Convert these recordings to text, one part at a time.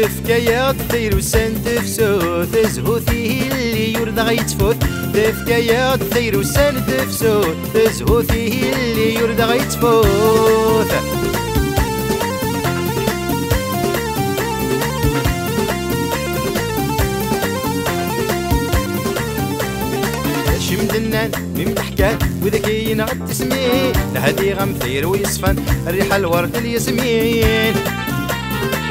تفكايا الطير وسان تفسو تزهوثيه اللي يرضى غيتفوت تفكايا الطير وسان تفسو تزهوثيه اللي يرضى غيتفوت مدنان من حكان وذكي نغد تسميه لهدي غمثير ويصفن الريحة الورد الياسمين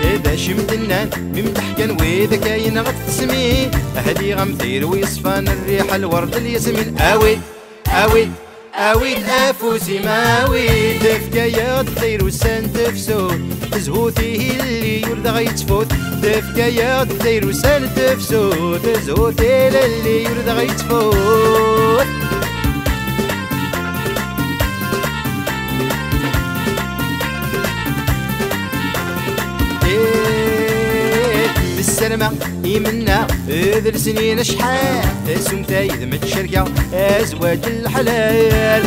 إذا شمدنان من حكان وذكي نغد تسميه لهدي غمثير ويصفن الريحة الورد الياسمين أويد أويد أويد أفوسي ماويد تفكايا الطير وسان تفسو تزهوثيه اللي يرضى غيتفوت تفكايا الطير وسان تفسو تزهوثيه اللي يرضى غيتفوت بالسلامة يمنا ذر سنين شحال تسوم تايد من الشركة أزواج الحلال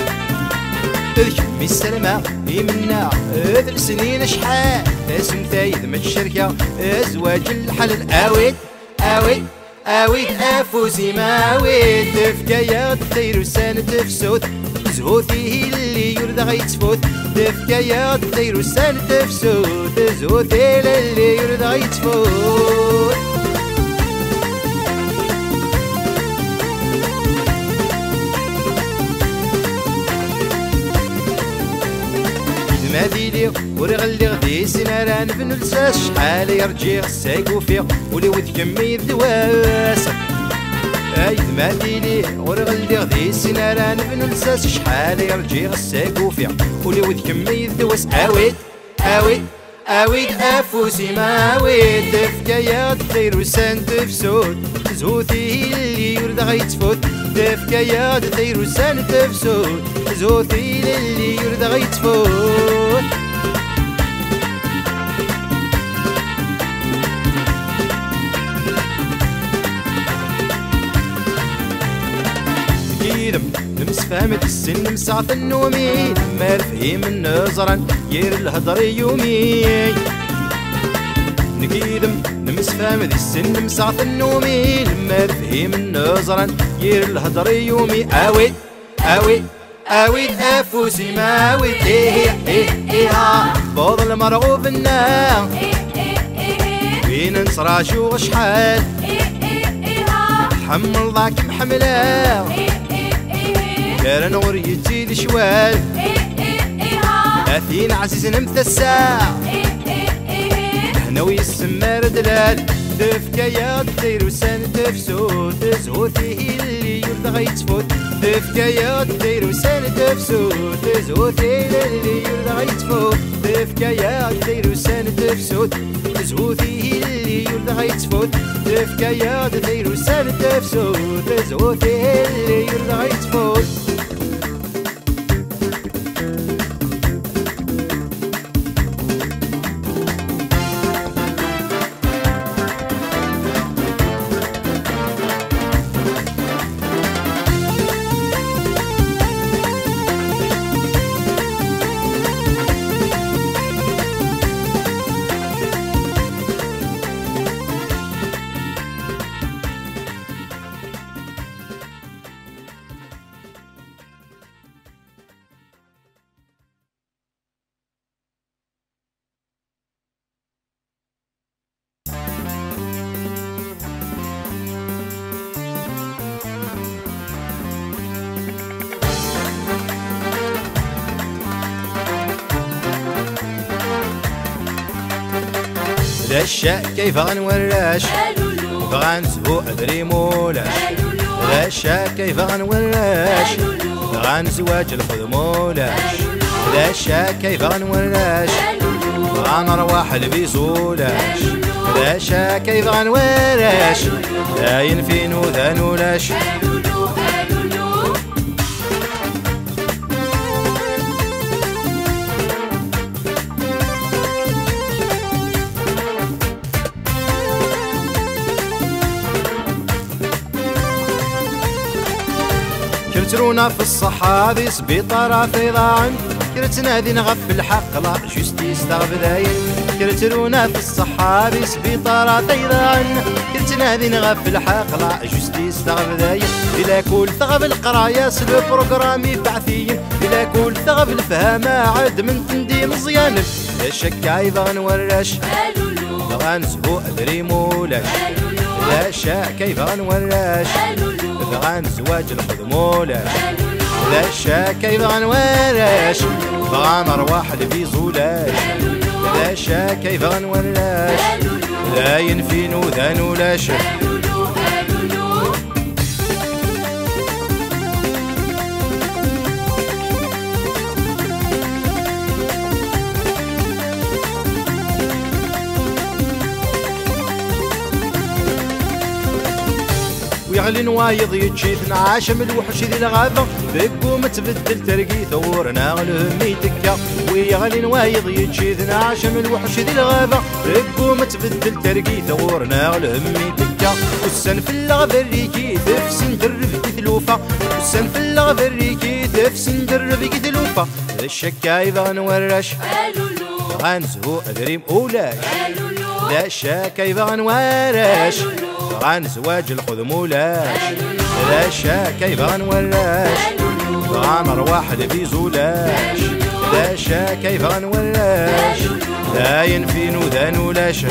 اذكر بالسلامة يمنا ذر سنين شحال تسوم تايد من الشركة أزواج الحلال أويد أويد أويد أفوسي ماويد تفكايا الطير وسان تفسوت تزهوثيه اللي يرضى غيتفوت تفكايا الطير وسان تفسوت تزهوثيه اللي يرضى غيتفوت ماديلي ورغلي غدي سناران بنلساس شحال يرجي غساك وفيق ولي ود كمي الدواس اي ماديلي ورغلي غدي سناران بنلساس شحال يرجي غساك وفيق ولي ود كمي الدواس أويد أويد أويد أفوسي ماويد تفكايا الطير وسان تفسود تزهوثيه اللي يرضى غيتفوت تفكايا الطير وسان تفسود تزهوثيه اللي يرضى غيتفوت نمسفهم السن مسعف النومي ما رفهي من نظرا ير الهضر يومي نكيدم نمسفهم السن مسعف النومي ما رفهي من نظرا ير الهضر يومي أويد أويد أويد أفوسي ماويد إيه فوض المرغوب النار فين نصراشو غشحال حمل ضاك محملة كان وري تزيد شوال أثين عزيز نمثسا هنا ويسمار دلال تفكايا الطير وسان تفسو تزهوثيه اللي يرضى غيتفوت تفكايا الطير وسان تفسو تزهوثيه اللي يرضى غيتفوت تفكايا الطير وسان تفسو تزهوثيه اللي يرضى غيتفوت تفكايا الطير وسان تفسو تزهوثيه اللي يرضى غيتفوت رشا كيف غنوراش غنسبو أدري مولاش رشا كيف غنوراش غنزواج الخدمولاش رشا كيف غنوراش غنرواح البيزولاش رشا كيف غنوراش داين فين وذانولاش كرترونا في الصحابي سبيطارة في ضاعن كرت نادي نغف الحق لا جوستيس تغبداين كرت رونا في الصحة بسبيطارة تيضان كرت نادي نغف الحق لا جوستيس تغبداين إلا كل ثغب القرايا سلو بروغرامي بعثيين إلا كل ثغب الفهامة عاد من تندي مزيان لا شك أيضا نورش غنزهو أدري مولاش لا شك أيضا نورش غنزواج الخدمولاش لا شك أيضا نورش بغان أرواح البيزولاش لا شك أيضا نورش لا ينفي نوذان ولاش ويعلن وايض يتشي 12 من الوحش ذي الغابة ذكو متبدل ترقي ثورنا الهمي تكا ويعلن وايض يتشي 12 من الوحش ذي الغابة ذكو متبدل ترقي ثورنا الهمي تكا والسن في اللغة الريكي تفسن درب كثلوفة والسن في اللغة الريكي تفسن درب كثلوفة الشك أيضا نورش غنزهو أدريم أولاش لا شك أيضا نورش غان زواج الخذمولاش لا شك أيضا نولاش غان أرواح البيزولاش لا شك أيضا نولاش لا ينفي نوذان ولاش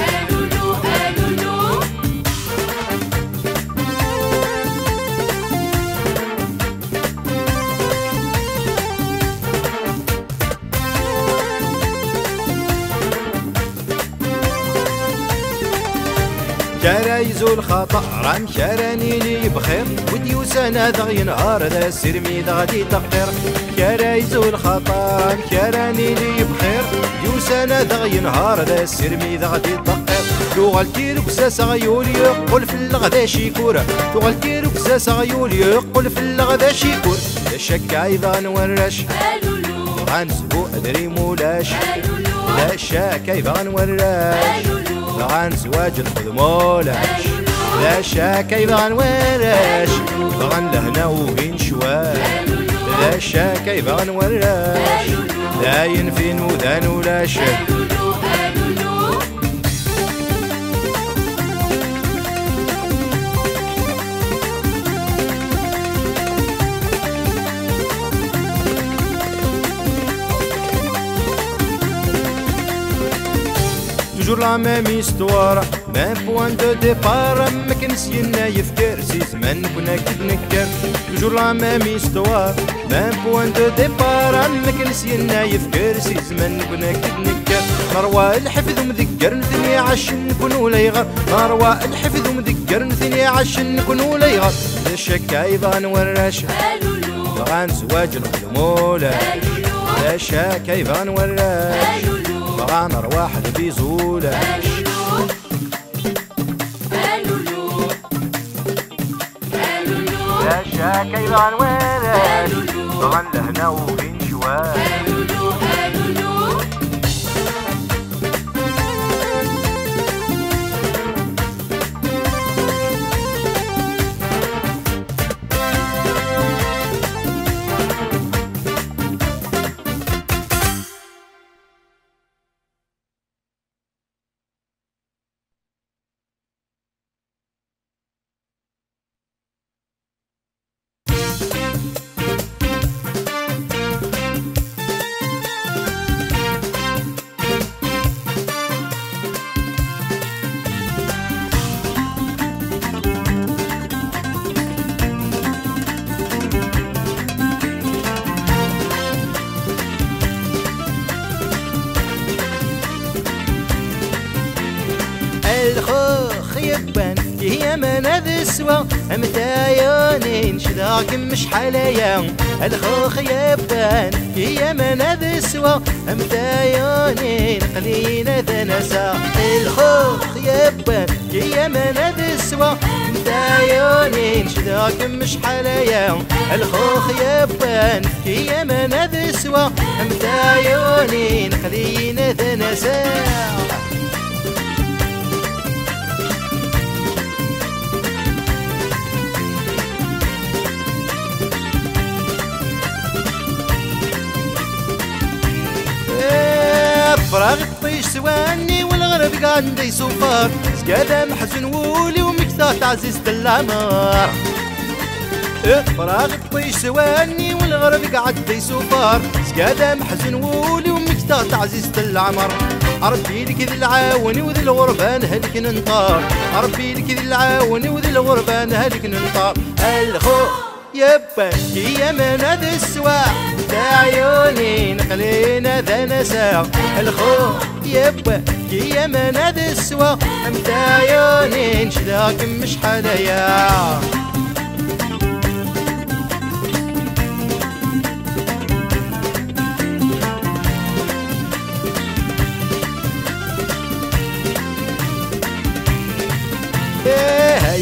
كرايز الخطأ رام كراني لي بخير وديوس انا ذا ينهار ذا السرمي ذا غادي تقدر كرايز الخطأ رام كراني لي بخير ديوس انا ذا ينهار ذا السرمي ذا غادي تقدر لغة الكيرك ساسا غيول يقول في الغدا شيكورة لغة الكيرك ساسا غيول يقول في الغدا شيكور لا شك ايضا نورش غنزهو ادري مولاش لا شك ايضا نورش غان زواج الخدمولاش لا شك أيضا نورش غان لهنا وين شواش لا شك أيضا نورش لا ينفي نوذان ولاش toujours la même histoire même point de départ ما كنسينا يفكر سي زمان كنا كيف نكر toujours la même histoire même point de départ ما كنسينا يفكر سي زمان كنا كيف نكر مروى الحفظ ومذكر نثني عشان نكون ولا يغر مروى الحفظ ومذكر نثني عشان نكون ولا يغر لا شك أيضا نورش غان زواج الخدمولاش لا شك أيضا نورش غان أرواح البيزولاش لا شك أيضا نورش غان لهنا وين شواش الخوخ يبان هي من هذا السوا متايونين شداك مش حلايا الخوخ يبان هي من هذا السوا متايونين قلينا ذا نسا الخوخ يبان هي من هذا السوا متايونين شداك مش حلايا الخوخ يبان هي من هذا السوا متايونين قلينا ذا نسا الفراغ يطيش سواني والغرب قاعد يسوفر سكادا محزن ولي ومكتات عزيز العمار الفراغ يطيش سواني والغرب قاعد يسوفر سكادا محزن ولي ومكتات عزيز العمر ربي لك ذي العاون وذي الغربان هلك ننطار ربي لك ذي العاون وذي الغربان هلك ننطار الخوف يبا يا من هذا السواع تاع عيوني نقلينا ذا نساع الخوف يبا يا من هذا السواع تاع عيوني نشداك مش حدايا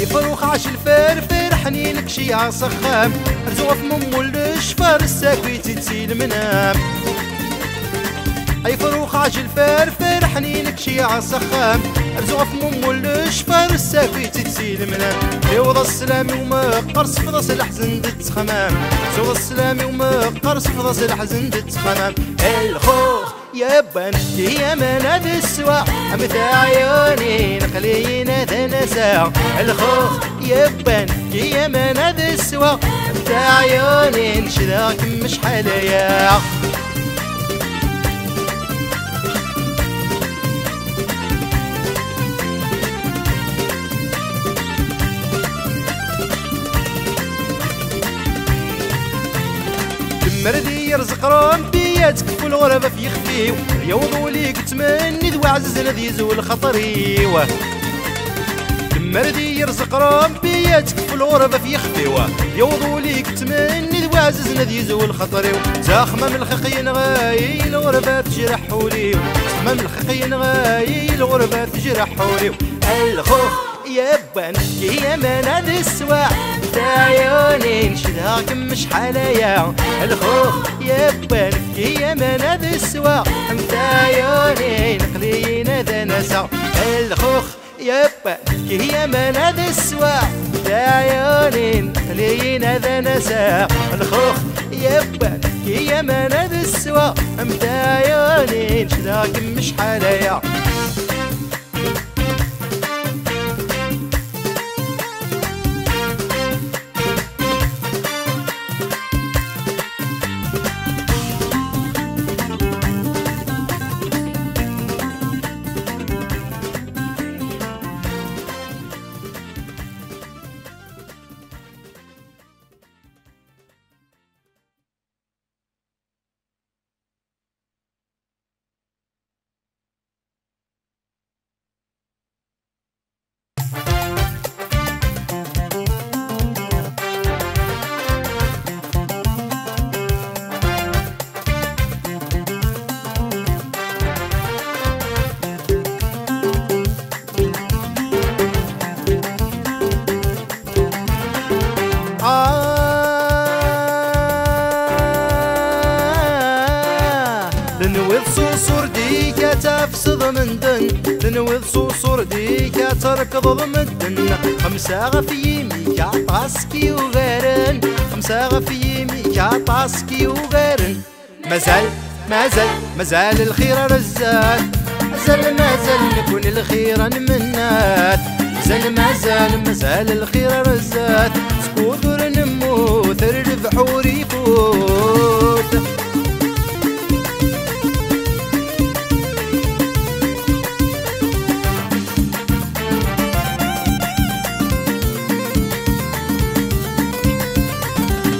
يفروخ عاش الفرفر حنينك شي عصخام رزوة في ممو الشفار الساكويتي تسيل منام يفروخ عاش الفرفر حنينك شي عصخام رزوة في ممو الشفار الساكويتي تسيل منام يوضى السلامي ومقرص في ضاس الحزن دت خمام يوضى السلامي ومقرص في ضاس الحزن دت خمام الخوخ يبان يا من هذا السواع متاع عيوني نقلينا ذا نساع الخوخ يبان يا من هذا السواع متاع عيوني نشداك مش حدايا مردي يرزق ربي يتكفوا الغربة في يخفيو يوضوا ليك تمني ذو عزز الذي يزول خطري مردي يرزق ربي يتكفوا الغربة في يخفيو يوضوا ليك تمني ذو عزز الذي يزول خطري زخمة من الخقين غاي الغربة تجرح حولي زخمة من الخقين غاي الغربة تجرح حولي الخوخ يبان يا من هذا السواع تاع عيوني نشدها مش حنايا الخوخ يبان يا من هذا السواع تاع عيوني نقلينا ذا نسا الخوخ يبان يا من هذا السواع تاع عيوني نقلينا ذا نسا الخوخ يبان يا من هذا السواع تاع عيوني نشدها مش حنايا لنوض صوصور ديكا تفسد من دن لنوض صوصور ديكا تركض ضمدن خمسة غفي يميكا طاسكي وغيرن خمسة غفي يميكا طاسكي وغيرن مازال الخير رزات مازال نكون الخير منات مازال الخير رزات سكوثر نموت الربحور يفوت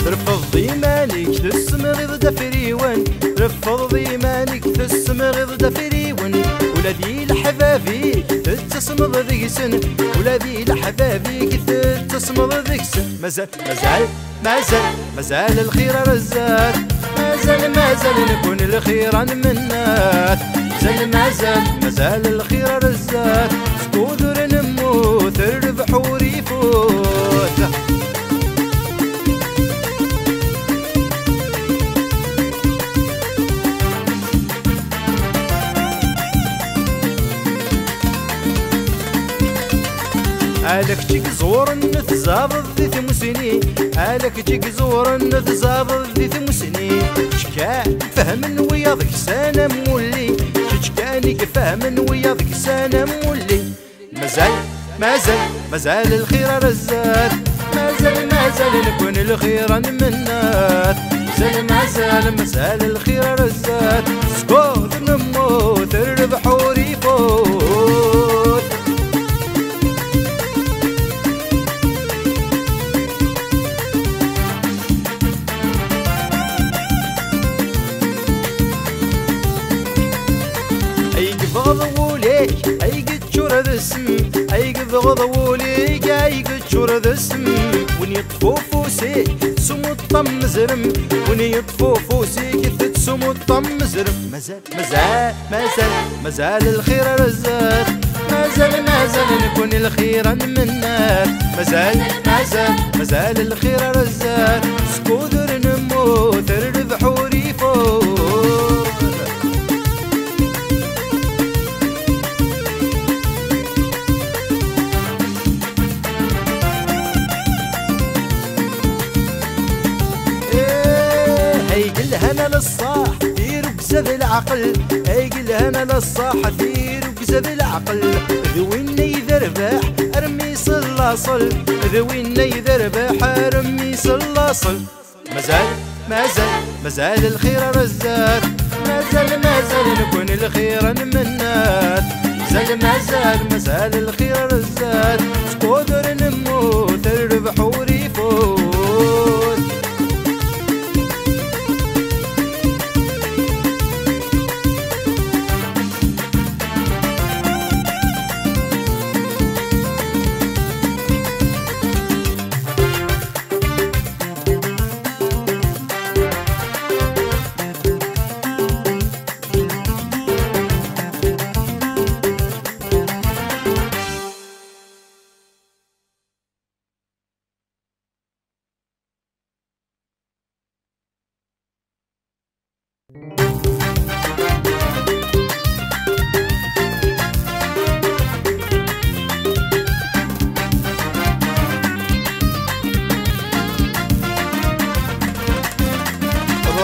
رفض إيمانك تسمى غض فريون رفض إيمانك تسمى غض فريون ولدي لحبابيك تتصمد ذيسن ولدي لحبابيك تتصمد ذيسن مازال الخير رزات مازال نكون الخير منات مازال الخير رزات سكوذر نموت الربحور يفوت هالك تيك زور نتزاب ذي ثمسني هالك تيك زور نتزاب ذي ثمسني شكا فهم وياضك سنة مولي كاني فاهم ويا ذيك سنة مولي. مازال الخير رزات، مازال نكون الخير من الناس. مازال الخير رزات، سكوت نموت الربح وريفوت. شور ذسم أي قبض وليك أي قد شور ذسم وني يطفو فوسي سمو الطم زرم وني يطفو فوسي كثت سمو الطم زرم. مازال الخير رزاق، مازال نكون الخير من النار. مازال الخير رزاق، سكودر نموت الربح وريفوت. هنا للصاح دير وكزا بالعقل، ايقل هنا للصاح دير وكزا بالعقل. ذوينا يذربح ارمي صلاصل، ذوينا يذربح ارمي صلاصل. مازال الخير رزاق، مازال نكون الخير من الناس. مازال الخير رزاق، سكودر نموت الربح وريفوت.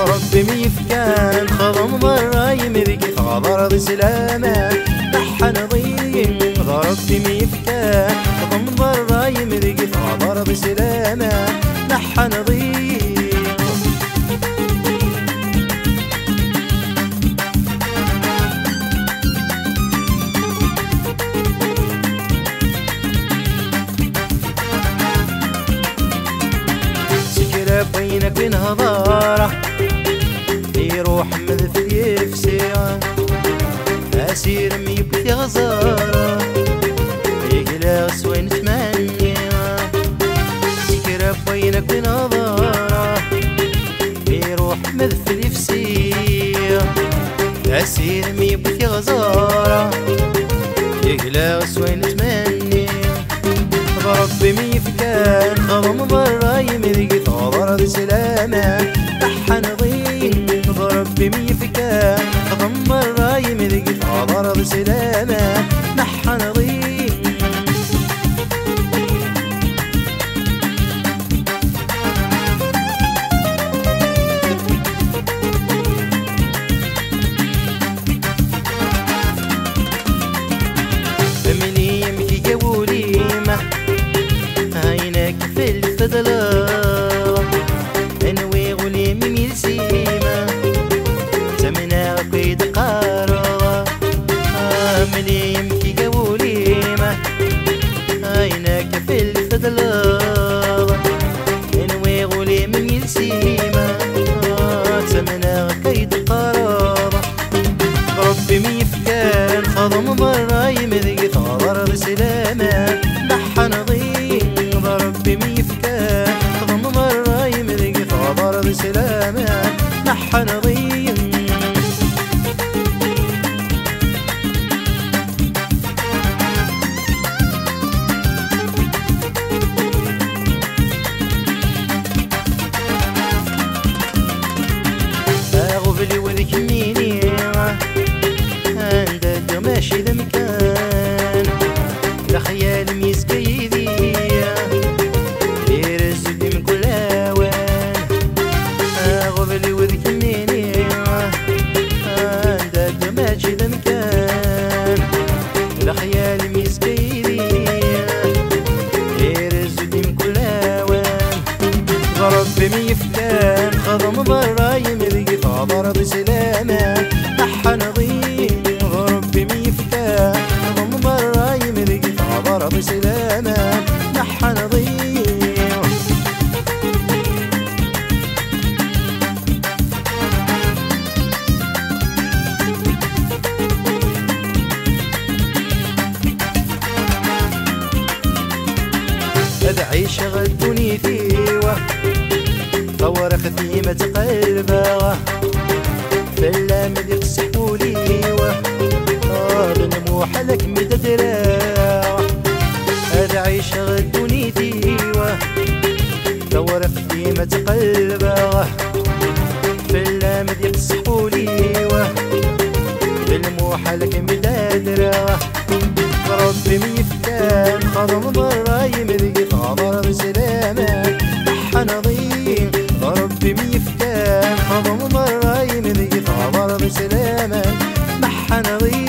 ربي ميفكان خضم ضرايم ذيك غضر بسلامة نحن ضيم. ربي ميفكان خضم ضرايم ذيك غضر بسلامة نحن ضيم. سكرة بينك بين هضارة يروح مثل يفسيها أسير ميبكي غزارة يقلق وين تمنيها. سكرة بينك بنظارة يروح مثل يفسيها أسير ميبكي غزارة يقلق وين تمنيها. ربي ميفكان خضم ضرايم ذيك ثغر بسلامة نحن ضيم. ربي ميفكان خضم ضرايم ذيك ثغر بسلامة نحن ضيم. فملي يمكي قوليمة عينك في الفضلة انوي غليم ميلسيمة زمنا قيد قارة. ملي يمكي قوليمة عينك في الفضلة انوي غليم ميلسيمة زمنا قيد قارة. ربي ميفكان خضم ضرايم ذيك ثغر بسلامة نحن ضيم. ربي ميفكان خضم ضرايم ذيك ثغر بسلامة نحن ضيم. أغفلي وذيك ميني عندك ماشي ذا مكان لا خيال ميزكيدي يرزقني من كل هوان. أغفلي وذيك ميني عندك ماشي ذا مكان يفتان خضم براي مذقي فاضر بسلامان نحى نضيم ربي ميفتان خضم براي مذقي فاضر بسلامان نحى نضيم أدعيش غدوني فيوه طور خديمة قلبه فلا مديق سحوليوه بنموح لك مدد راوه أدعيش غدوني فيوه طور خديمة قلبه فلا مديق سحوليوه بنموح لك مدد راوه ربي ميفتان خضم براي مذقي فاضر بسلامان نحى نضيم ربي ميفتان خضم براي مذقي فاضر بسلامان نحى نضيم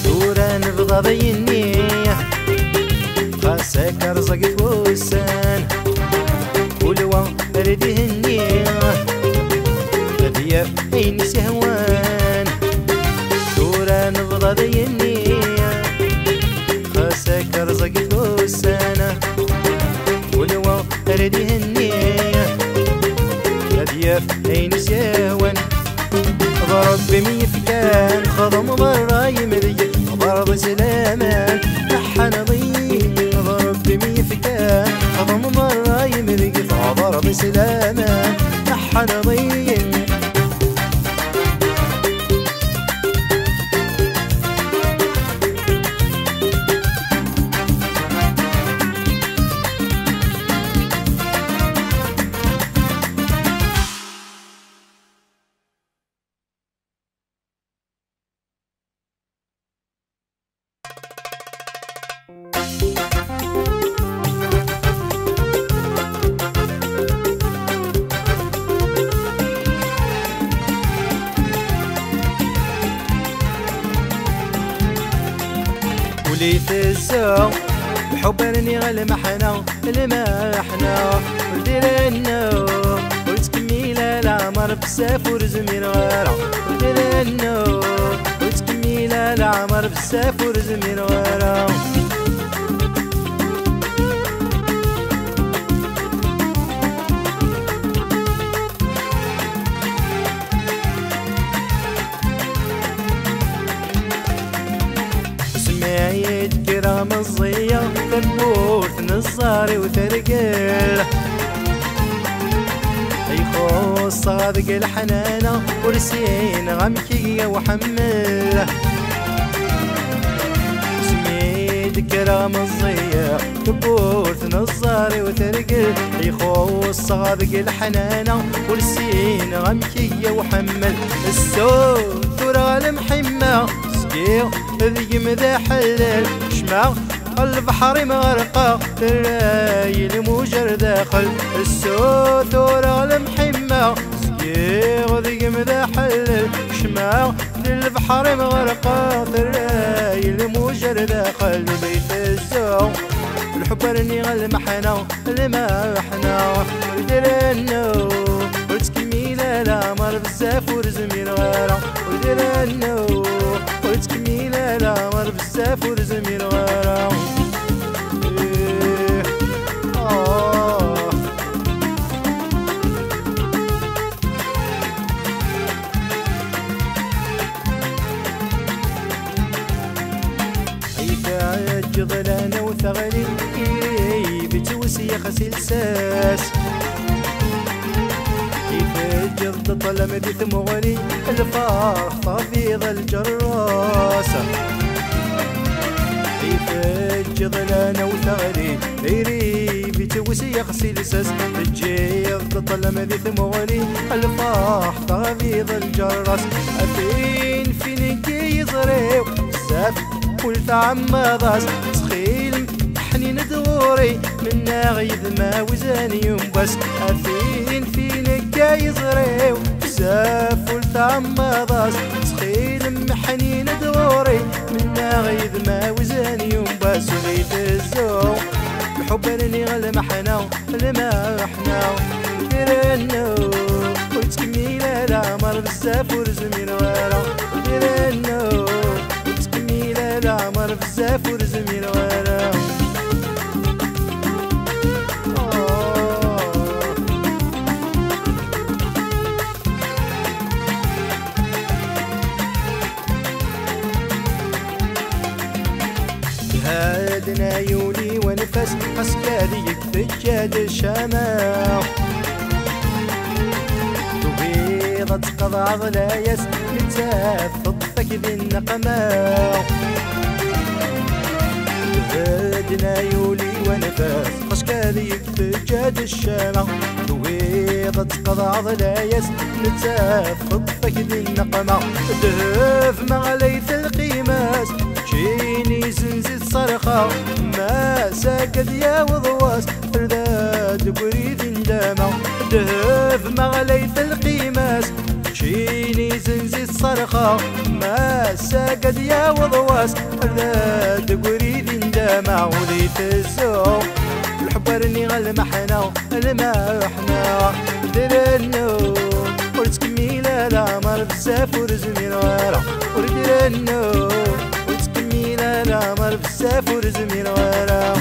دوران رضا بيني خاصك رزقت وسان ولوا ردي هنيه هدية عيني سهوان دورا نفضى ذينيه خاصك رزقت وسان ولوا ردي هنيه هدية عيني سهوان ربي ميفتان خضم براي مذيق ضرب سلامان نحى نضيم ربي ميفتان خضم براي مذيق ضرب سلامان نحى نضيم وليت الزو بحبرني غالمحنا المحنا وديرنا وتكميل العمر بزاف ورزمين غارة وديرنا وتكميل العمر بزاف ورزمين غارة سمعيت كرام الضية ثبوت نصاري وترقل يخوص صادق الحنانة ورسين غمكية وحمل سمعيت كرام الضية ثبوت نصاري وترقل يخوص صادق الحنانة ورسين غمكية وحمل السود ورا المحمة ذي مذا حلل شمع البحر مغرقة الرايل موجر داخل السود ورا المحمة ذي مذا حلل شمع البحر مغرقة الرايل موجر داخل بيت الزو الحبرني غالمحنا المحنا ودرنا وتكميل العمر بزاف ورزمين غارة ودرنا وتكميل العمر بزاف ورزمين غارة عيفا ظلانة وثغلي بتوسي خسيل ساس جد طلم بث مغني الفرح طفيض الجراسة يفج ظلانة وثغري غيري بتوسي يغسل ساس الجيض طلم بث مغني الفرح طفيض الجراس أفين فين يضريو ساف قلت عمضاس تخيل حنين دغوري من غيظ ما وزاني يوم بس أفين فينك جاي صغري بزاف ولتعمضاس سخيل محنين دوري منا غيد ما وزاني ومباس غيد الزو الحب راني غلمحنا الماحنا ديرنو وتكميل العمر بزاف ورزمين ورا ديرنو وتكميل العمر بزاف ورزمين ورا هادنا يولي ونفس عسكريك فجاد الشماع تبيض تقضى عضلايس متاف تطفك ذي النقماع هادنا يولي ونفس عسكريك فجاد الشماع تبيض تقضى عضلايس متاف تطفك ذي النقماع دهف مع ليث القيماس جيني زنزت صرخة ما ساكت يا وضواس رداد قريد اندامع دهف مغليث القيماس جيني زنزت صرخة ما ساكت يا وضواس رداد قريد اندامع وليت الزوق الحبرني غلمحنا الماحنا درنو ورتكميل العمر بزاف ورزمين ورا وردرنو العمر بزاف ورزمين ورا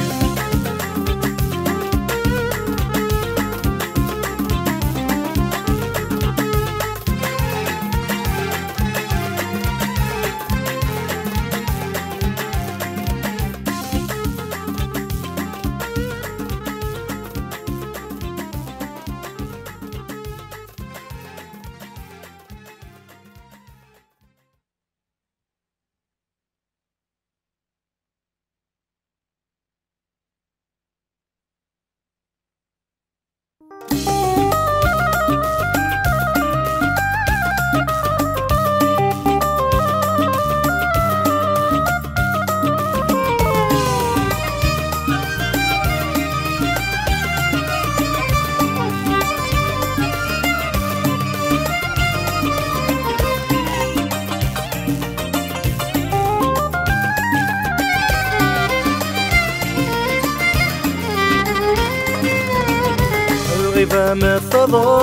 الغيفة مثضو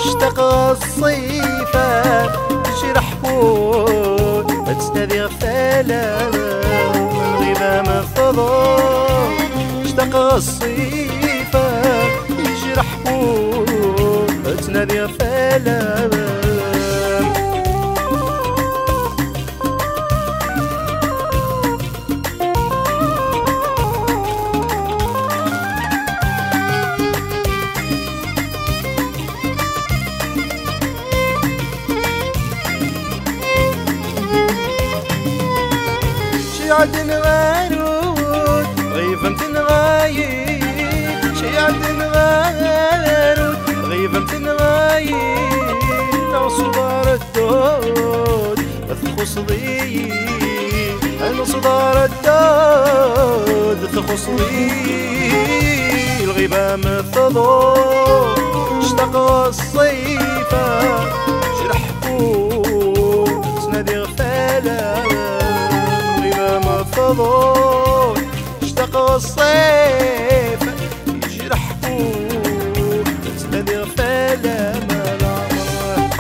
اشتاق الصيفة جرح بود اتستذي غفالة الغيفة مثضو اشتاق الصيفة يجرح بود اتنادي غفالة شيعد نغارود غيفة متنغايد شيعد نغارود غيفة متنغايد نصدار الدود تخص ضي نصدار الدود تخص ضي الغيبة مثضو اشتاق الصيفة جرح بود تنادي غفالة مرفضون اشتاق الصيف يجرح بود تنادي غفالة ما العمر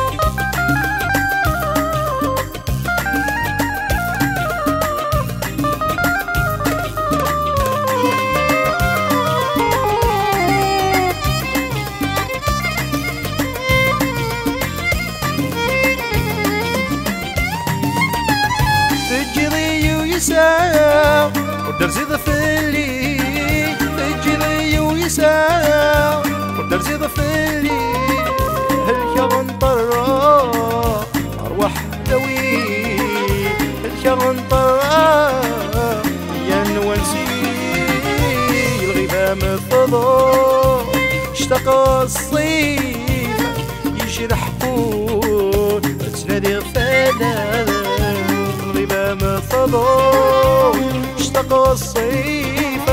يساع والدرس يضفلي تجري ويساع والدرس يضفلي هالشغن طرا أرواح دوي هالشغن طرا يا نوانسي الغيبة مثضو اشتاق الصيف يجرح بود تنادي غفالة الغيبة مثضو اشتاق الصيف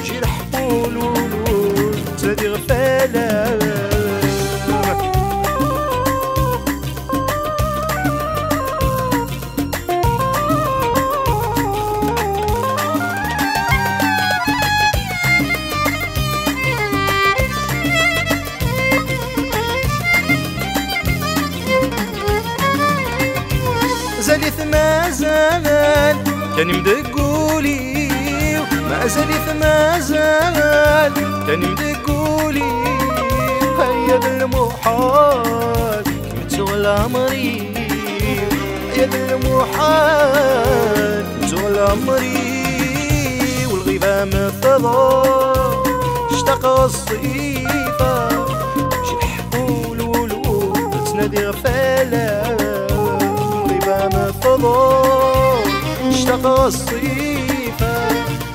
جرح بولولو تنادي غفالة زال كان مدقولي ما زالت ما زال كان مدقولي هيا بالمحال كمتو عمري هيا بالمحال كمتو عمري والغيبة مثلا اشتاق الصيفة شي الحبول والولود تنادي غفالة والغيبة مثلا اشتاق الصيفة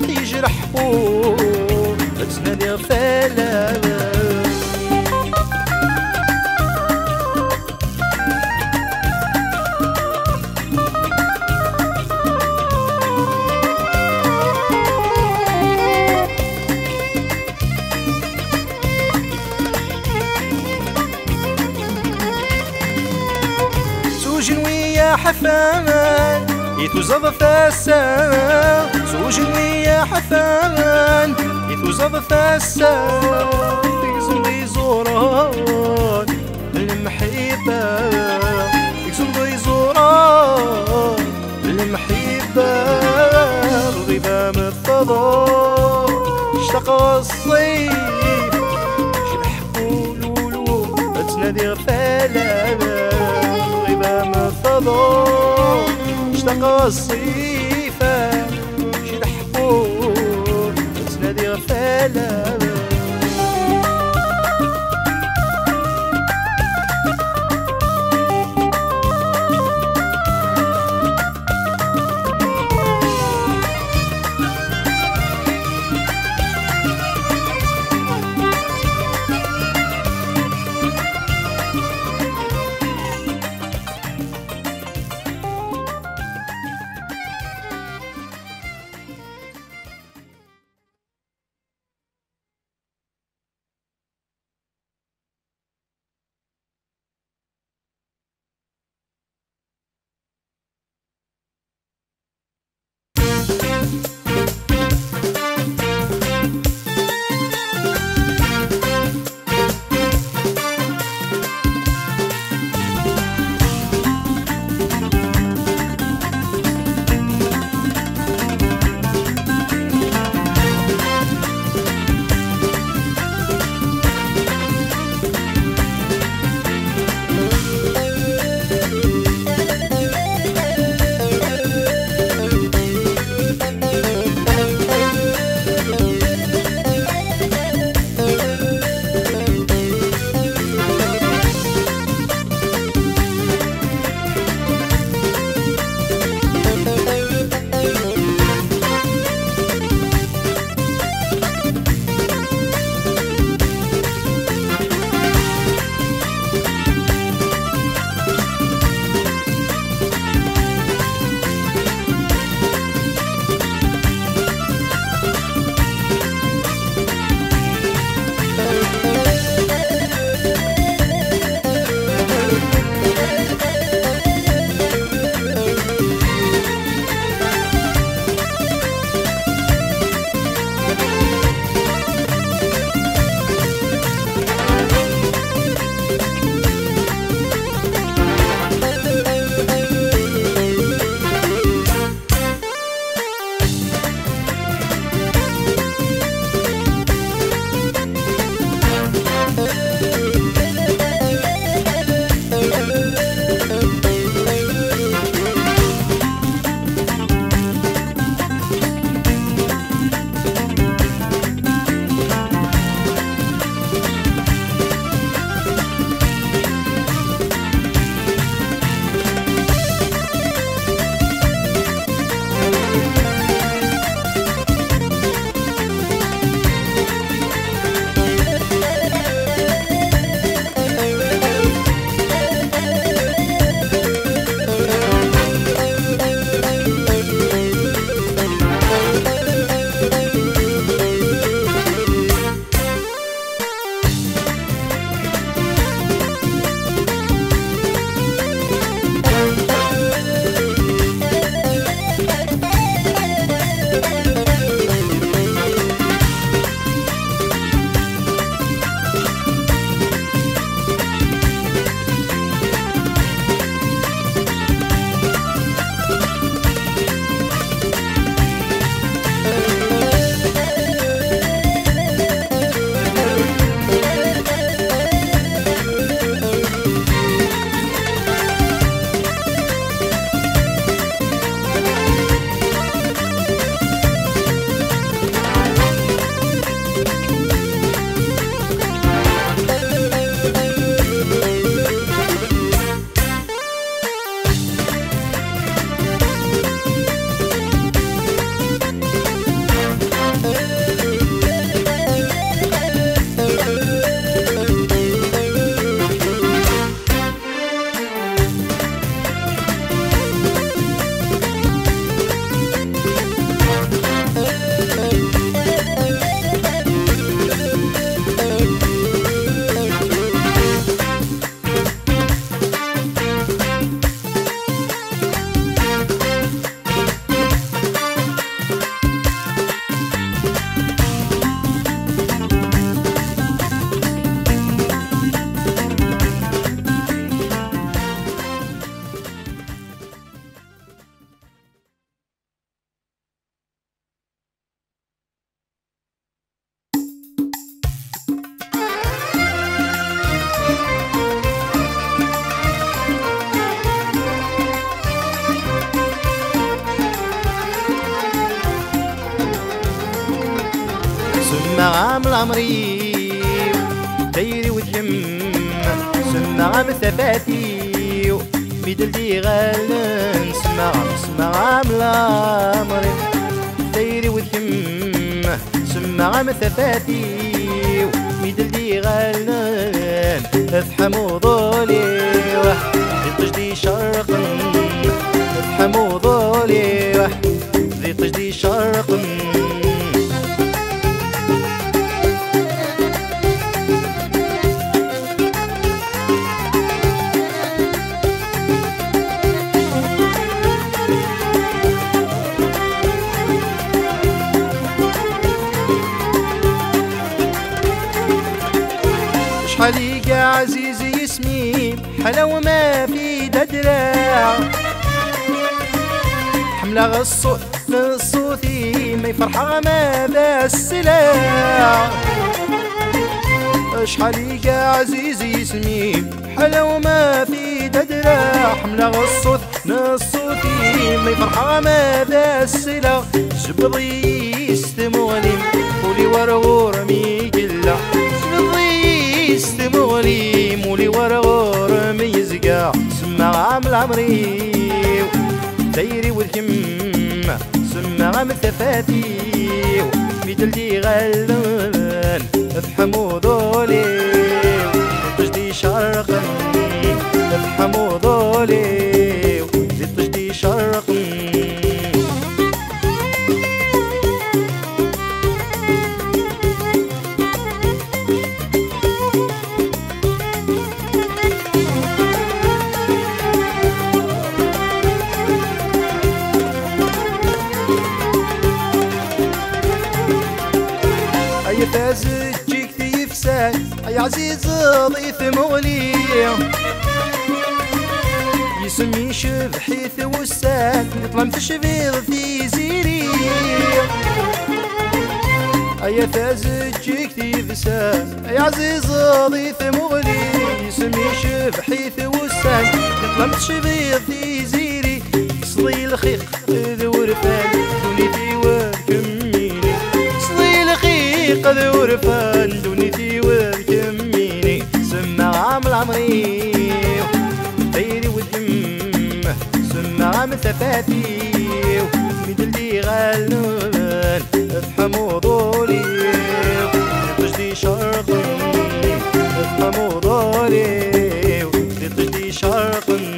يجرح حبول تنادي غفالة سوجن ويا حفان يتوزض فاسا سوجن ويا حفان يتوزض فاسا يزمضي زوران المحبة يزمضي زوران المحبة الغيبة مثضى اشتاق الصيف شبح قولولو تنادي غفالة اشتاق الصيفة شي الحبور تنادي غفالة العمري دايري وتلم سمع مثفاتي بيدلدي غالن سمع العمري دايري وتلم سمع مثفاتي بيدلدي غالن افحموا ضولي لتجدي شرقا افحموا ضولي لتجدي شرقا شحال يا عزيزي اسمي حلا وما في دراع حملة غصوثي ما يفرحها ما بالسلاع شحال يا عزيزي اسمي حلا وما في دراع حملة غصوث نصوثي ما يفرحها ما بالسلاع جبضي يستمغلي ولي ورغور ميقلا استمغلي مولي ورغور ميزقع سمع عام العمري دايري والهم سمع مثفاتي ميدلدي غلان افحموا ضولي لتجدي شرقا افحموا ضولي لتجدي شرقا فاز تجيك تيفساد يا عزيز ضيف مغلي يسمي شبحيث وساد يطلم تشبيض في زيري يا فاز تجيك تيفساد يا عزيز ضيف مغلي يسمي شبحيث وساد يطلم تشبيض في زيري صلي الخيق ذو رفان دوني في وكميني صلي الخيق ذو رفان دوني في وكميني سمع عام العمري دايري والهم سمع مثفاتي ميدلدي غالن افحموا ضولي لتجدي شرقا افحموا ضولي لتجدي شرقا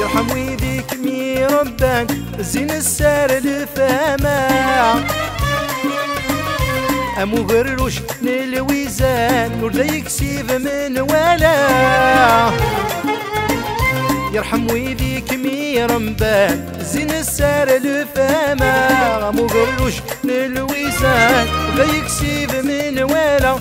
يرحم ويديك مي ربان زين السار الفما امو قروش للويزان نور دايك سيف من ولا يرحم ويديك مي ربان زين السار الفما امو قروش للويزان دايك سيف من ولا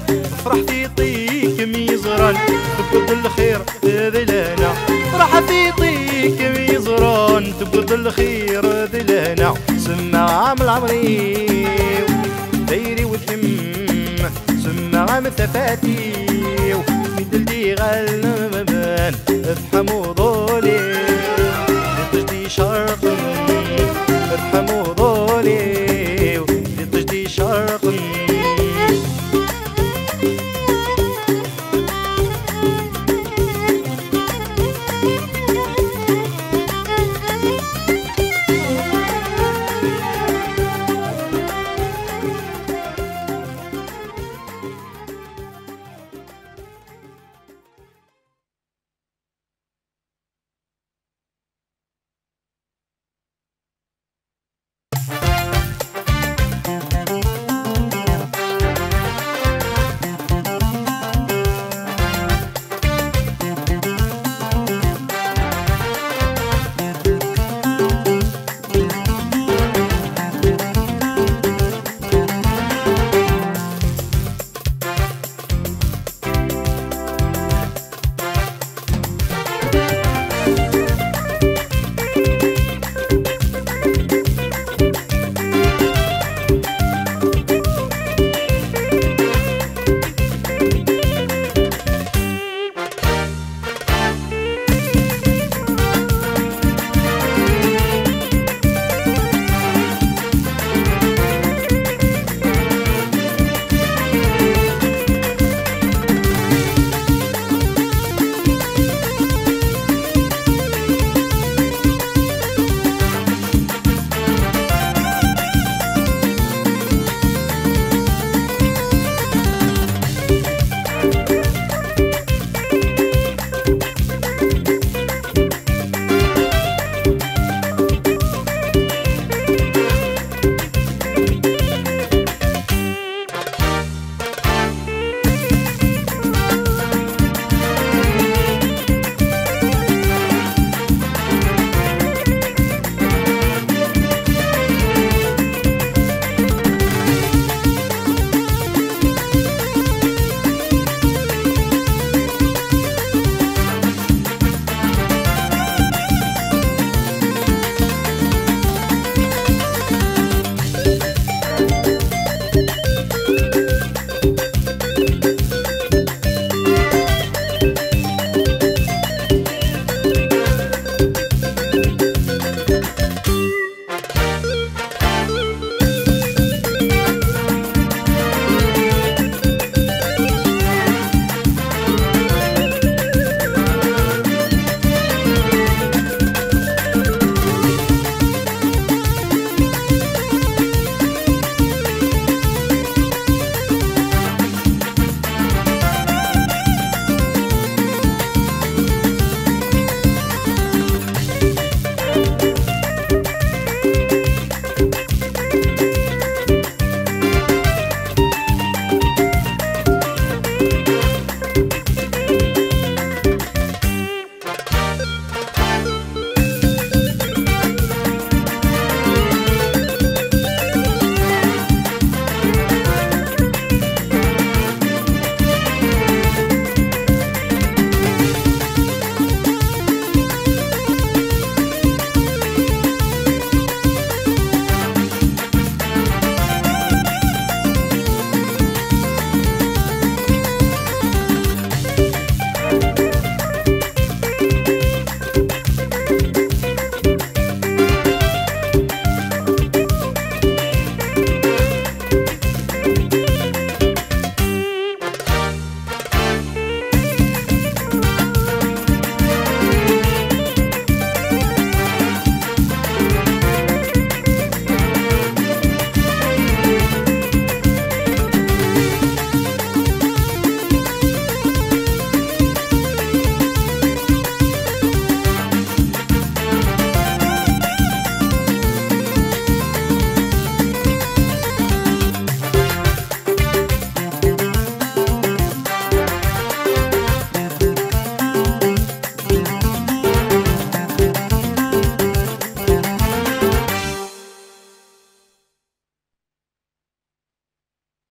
فرح في طيك ميزران تبقى الخير ذلنا فرح في طيك ميزران تبقى الخير ذلنا سمع عام العمري دايري والهم سمع مثفاتي ميدلدي غلبان افحموا ضولي لتجدي شرقا افحموا ضولي لتجدي شرقا